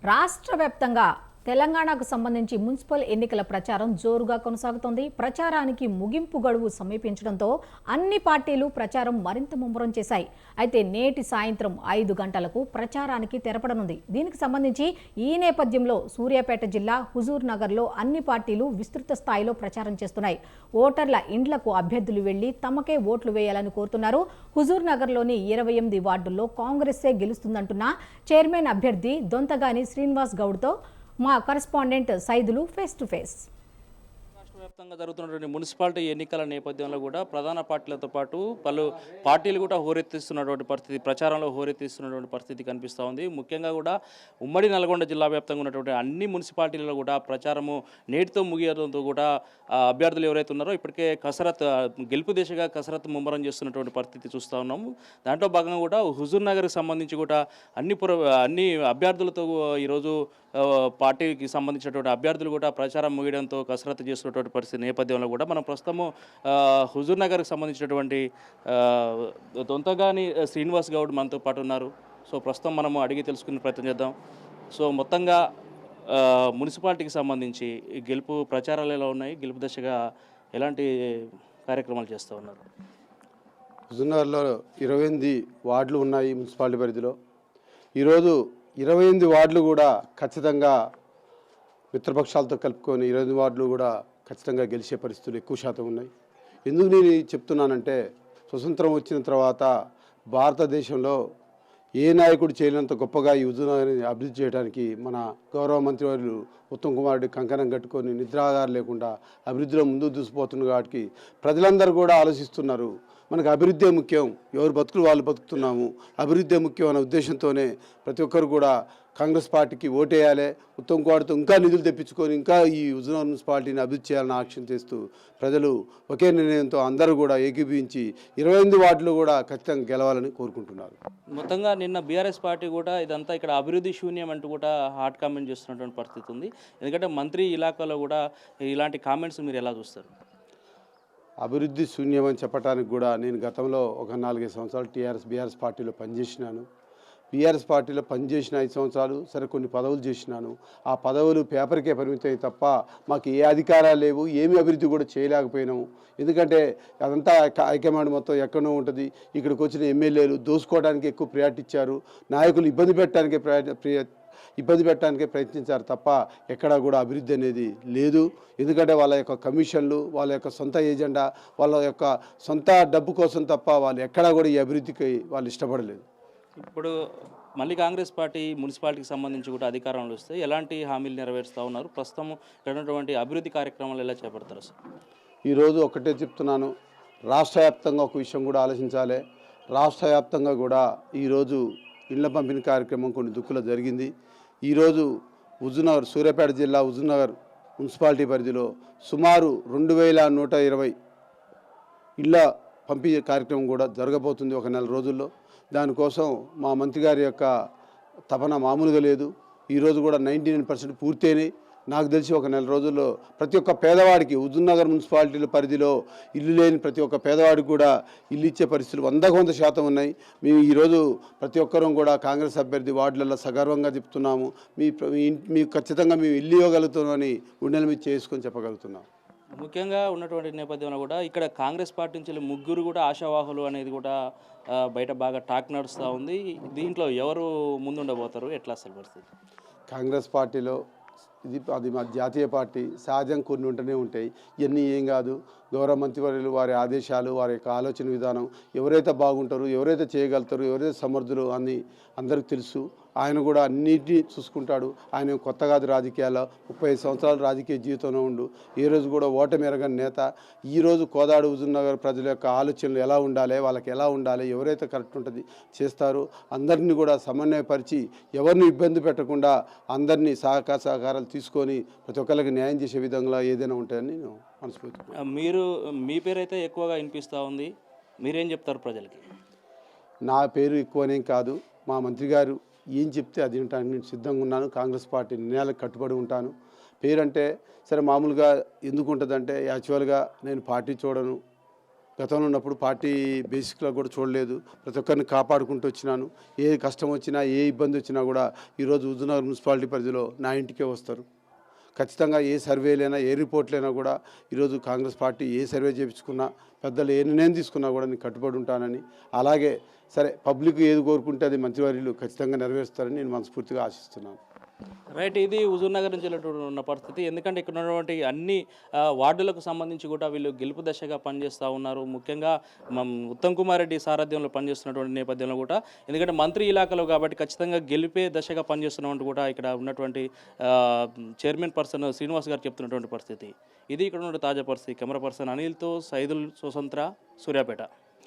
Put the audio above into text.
రాష్ట్ర వ్యాప్తంగా తెలంగాణకు సంబంధించి మున్సిపల్ ఎన్నికల ప్రచారం జోరుగా కొనసాగుతోంది. ప్రచారానికి ముగింపు గడువు సమీపించడంతో అన్ని పార్టీలు ప్రచారం మరింత ముమ్మరం చేశాయి. అయితే నేటి సాయంత్రం 5 గంటలకు ప్రచారానికి తెరపడనుంది. దీనికి సంబంధించి ఈ నేపథ్యంలో సూర్యాపేట జిల్లా హుజూర్ నగర్లో అన్ని పార్టీలు విస్తృత స్థాయిలో ప్రచారం చేస్తున్నాయి. ఓటర్ల ఇండ్లకు అభ్యర్థులు వెళ్లి తమకే ఓట్లు వేయాలని కోరుతున్నారు. హుజూర్ నగర్లోని 28 వార్డుల్లో కాంగ్రెస్సే గెలుస్తుందంటున్న చైర్మన్ అభ్యర్థి దొంతగాని శ్రీనివాస్ గౌడ్తో మా correspondent Saidulu face to face. వ్యాప్తంగా జరుగుతున్నటువంటి మున్సిపాలిటీ ఎన్నికల నేపథ్యంలో కూడా ప్రధాన పార్టీలతో పాటు పలు పార్టీలు కూడా హోరెత్తిస్తున్నటువంటి పరిస్థితి, ప్రచారంలో హోరెత్తిస్తున్నటువంటి పరిస్థితి కనిపిస్తూ ఉంది. ముఖ్యంగా కూడా ఉమ్మడి నల్గొండ జిల్లా వ్యాప్తంగా ఉన్నటువంటి అన్ని మున్సిపాలిటీలలో కూడా ప్రచారము నేటితో ముగియడంతో కూడా అభ్యర్థులు ఎవరైతే ఉన్నారో ఇప్పటికే గెలుపు దిశగా కసరత్తు ముమ్మరం చేస్తున్నటువంటి పరిస్థితి చూస్తూ ఉన్నాము. దాంట్లో భాగంగా కూడా హుజూర్ నగర్కి సంబంధించి కూడా అన్ని అభ్యర్థులతో ఈరోజు పార్టీకి సంబంధించినటువంటి అభ్యర్థులు కూడా ప్రచారం ముగియడంతో కసరత్తు చేస్తున్నటువంటి పరిస్థితి నేపథ్యంలో కూడా మనం ప్రస్తుతము హుజూర్ నగర్కి సంబంధించినటువంటి దొంతగాని శ్రీనివాస్ గౌడ్ మనతో పాటు ఉన్నారు. సో ప్రస్తుతం మనము అడిగి తెలుసుకునే ప్రయత్నం చేద్దాం. సో మొత్తంగా మున్సిపాలిటీకి సంబంధించి గెలుపు ప్రచారాలు ఎలా ఉన్నాయి, గెలుపు దశగా ఎలాంటి కార్యక్రమాలు చేస్తూ ఉన్నారు? హుజూర్ నగర్లో 28 వార్డులు ఉన్నాయి మున్సిపాలిటీ పరిధిలో. ఈరోజు 28 వార్డులు కూడా ఖచ్చితంగా మిత్రపక్షాలతో కలుపుకొని 28 వార్డులు కూడా ఖచ్చితంగా గెలిచే పరిస్థితులు ఎక్కువ శాతం ఉన్నాయి. ఎందుకు నేను చెప్తున్నానంటే, స్వతంత్రం వచ్చిన తర్వాత భారతదేశంలో ఏ నాయకుడు చేయలేనంత గొప్పగా ఈ హుజూర్ నగర్ని అభివృద్ధి చేయడానికి మన గౌరవ మంత్రివర్యులు ఉత్తమ్ కుమార్ రెడ్డి కంకణం కట్టుకొని నిద్రాగారం లేకుండా అభివృద్ధిలో ముందుకు దూసిపోతున్న కాబట్టి ప్రజలందరూ కూడా ఆలోచిస్తున్నారు. మనకు అభివృద్ధి ముఖ్యం, ఎవరు బతుకులు వాళ్ళు బతుకుతున్నాము, అభివృద్ధి ముఖ్యం అనే ఉద్దేశంతోనే ప్రతి ఒక్కరు కూడా కాంగ్రెస్ పార్టీకి ఓటేయాలి, ఉత్తమ్ కుమార్తో ఇంకా నిధులు తెప్పించుకొని ఇంకా ఈ హుజూర్ నగర్ మున్సిపాలిటీని అభివృద్ధి చేయాలని ఆక్షణ చేస్తూ ప్రజలు ఒకే నిర్ణయంతో అందరూ కూడా ఏకీభవించి 28 వార్డులు కూడా ఖచ్చితంగా గెలవాలని కోరుకుంటున్నారు. మొత్తంగా నిన్న బీఆర్ఎస్ పార్టీ కూడా ఇదంతా ఇక్కడ అభివృద్ధి శూన్యం అంటూ కూడా హాట్ కామెంట్ చేస్తున్నటువంటి పరిస్థితి ఉంది. ఎందుకంటే మంత్రి ఇలాకాలో కూడా ఇలాంటి కామెంట్స్ మీరు ఎలా చూస్తారు? అభివృద్ధి శూన్యం అని చెప్పడానికి కూడా నేను గతంలో ఒక 4-5 సంవత్సరాలు బీఆర్ఎస్ పార్టీలో పనిచేసినాను. బీఆర్ఎస్ పార్టీలో పనిచేసిన 5 సంవత్సరాలు సరే కొన్ని పదవులు చేసినాను. ఆ పదవులు పేపర్కే పరిమితమై తప్ప మాకు ఏ అధికారాలు లేవు, ఏమి అభివృద్ధి కూడా చేయలేకపోయినాము. ఎందుకంటే అదంతా హైకమాండ్ మొత్తం ఎక్కడో ఉంటుంది. ఇక్కడికి వచ్చిన ఎమ్మెల్యేలు దోసుకోవడానికి ఎక్కువ ప్రయారిటీ ఇచ్చారు, నాయకులు ఇబ్బంది పెట్టడానికే ప్రయత్నించారు తప్ప ఎక్కడా కూడా అభివృద్ధి అనేది లేదు. ఎందుకంటే వాళ్ళ యొక్క కమిషన్లు, వాళ్ళ యొక్క సొంత ఏజెండా, వాళ్ళ యొక్క సొంత డబ్బు కోసం తప్ప వాళ్ళు ఎక్కడా కూడా ఈ అభివృద్ధికి వాళ్ళు ఇష్టపడలేదు. ఇప్పుడు మళ్ళీ కాంగ్రెస్ పార్టీ మున్సిపాలిటీకి సంబంధించి కూడా అధికారంలో వస్తే ఎలాంటి హామీలు నెరవేరుస్తూ ఉన్నారు? ప్రస్తుతం ఉన్నటువంటి అభివృద్ధి కార్యక్రమాలు ఎలా చేపడతారు సార్? ఈరోజు ఒకటే చెప్తున్నాను, రాష్ట్ర వ్యాప్తంగా ఒక విషయం కూడా ఆలోచించాలి. రాష్ట్ర వ్యాప్తంగా కూడా ఈరోజు ఇళ్ల పంపిణీ కార్యక్రమం కొన్ని దుక్కులో జరిగింది. ఈరోజు హుజూర్ నగర్, సూర్యాపేట జిల్లా హుజూర్ నగర్ మున్సిపాలిటీ పరిధిలో సుమారు 2120 ఇళ్ల పంపిణీ కార్యక్రమం కూడా జరగబోతుంది ఒక నెల రోజుల్లో. దానికోసం మా మంత్రి గారి యొక్క తపన మామూలుగా లేదు. ఈరోజు కూడా 99% పూర్తయినాయి. నాకు తెలిసి ఒక నెల రోజుల్లో ప్రతి ఒక్క పేదవాడికి హుజూర్ నగర్ మున్సిపాలిటీల పరిధిలో ఇల్లు లేని ప్రతి ఒక్క పేదవాడికి కూడా ఇల్లు ఇచ్చే పరిస్థితులు 100% ఉన్నాయి. మేము ఈరోజు ప్రతి ఒక్కరూ కూడా కాంగ్రెస్ అభ్యర్థి వార్డులలో సగర్వంగా చెప్తున్నాము. మీకు ఖచ్చితంగా మేము ఇల్లు ఇవ్వగలుగుతామని గుండెల మీద చేసుకొని చెప్పగలుగుతున్నాం. ముఖ్యంగా ఉన్నటువంటి నేపథ్యంలో కూడా ఇక్కడ కాంగ్రెస్ పార్టీ నుంచి 3 కూడా ఆశావాహులు అనేది కూడా బయట బాగా టాక్ నడుస్తూ ఉంది. దీంట్లో ఎవరు ముందుండబోతారు, ఎట్లా అసలు పరిస్థితి? కాంగ్రెస్ పార్టీలో అది మా జాతీయ పార్టీ, సహజం కొన్ని ఉంటూనే ఉంటాయి. ఇవన్నీ ఏం కాదు. గౌరవ మంత్రివర్యులు వారి ఆదేశాలు, వారి యొక్క ఆలోచన విధానం, ఎవరైతే బాగుంటారు, ఎవరైతే చేయగలుగుతారు, ఎవరైతే సమర్థులు అని అందరికీ తెలుసు. ఆయన కూడా అన్నిటినీ చూసుకుంటాడు. ఆయన కొత్త కాదు రాజకీయాల్లో, 35 సంవత్సరాలు రాజకీయ జీవితంలో ఉండు ఏ రోజు కూడా ఓటమి ఎరగని నేత. ఈరోజు కోదాడు హుజూర్ నగర్ ప్రజల యొక్క ఆలోచనలు ఎలా ఉండాలి, వాళ్ళకి ఎలా ఉండాలి, ఎవరైతే కరెక్ట్ ఉంటుంది చేస్తారో అందరినీ కూడా సమన్వయపరిచి ఎవరిని ఇబ్బంది పెట్టకుండా అందరినీ సహకారాలు తీసుకొని ప్రతి ఒక్కరికి న్యాయం చేసే విధంగా ఏదైనా ఉంటాయని నేను మనస్ఫూర్తి. మీ పేరైతే ఎక్కువగా వినిపిస్తూ ఉంది, మీరేం చెప్తారు ప్రజలకి? నా పేరు ఎక్కువనేం కాదు, మా మంత్రి గారు ఏం చెప్తే అది వింటాను. నేను సిద్ధంగా ఉన్నాను. కాంగ్రెస్ పార్టీ నిర్ణయాలకు కట్టుబడి ఉంటాను. పేరంటే సరే మామూలుగా ఎందుకు ఉంటుందంటే, యాక్చువల్గా నేను పార్టీ చూడను, గతంలో ఉన్నప్పుడు పార్టీ బేసిక్లో కూడా చూడలేదు. ప్రతి ఒక్కరిని కాపాడుకుంటూ వచ్చినాను. ఏ కష్టం వచ్చినా ఏ ఇబ్బంది వచ్చినా కూడా ఈరోజు హుజూర్నగర్ మున్సిపాలిటీ పరిధిలో నా ఇంటికే వస్తారు. ఖచ్చితంగా ఏ సర్వేలైనా ఏ రిపోర్ట్లైనా కూడా ఈరోజు కాంగ్రెస్ పార్టీ ఏ సర్వే చేయించుకున్నా పెద్దలు ఏ నిర్ణయం తీసుకున్నా కూడా నేను కట్టుబడి ఉంటానని, అలాగే సరే పబ్లిక్ ఏది కోరుకుంటే అది మంత్రివర్యులు ఖచ్చితంగా నెరవేరుస్తారని నేను మనస్ఫూర్తిగా ఆశిస్తున్నాను. రైట్, ఇది హుజూర్నగర్ నుంచి ఉన్న పరిస్థితి. ఎందుకంటే ఇక్కడ ఉన్నటువంటి అన్ని వార్డులకు సంబంధించి కూడా వీళ్ళు గెలుపు దశగా పనిచేస్తూ ఉన్నారు. ముఖ్యంగా ఉత్తమ్ కుమార్ రెడ్డి సారథ్యంలో పనిచేస్తున్నటువంటి నేపథ్యంలో కూడా, ఎందుకంటే మంత్రి ఇలాకాలో కాబట్టి ఖచ్చితంగా గెలిపే దశగా పనిచేస్తున్నట్టు కూడా ఇక్కడ ఉన్నటువంటి చైర్మన్ పర్సన్ శ్రీనివాస్ గారు చెప్తున్నటువంటి పరిస్థితి. ఇది ఇక్కడ ఉన్న తాజా పరిస్థితి. కెమెరా పర్సన్ అనిల్తో సైదుల్ స్వతంత్ర, సూర్యాపేట.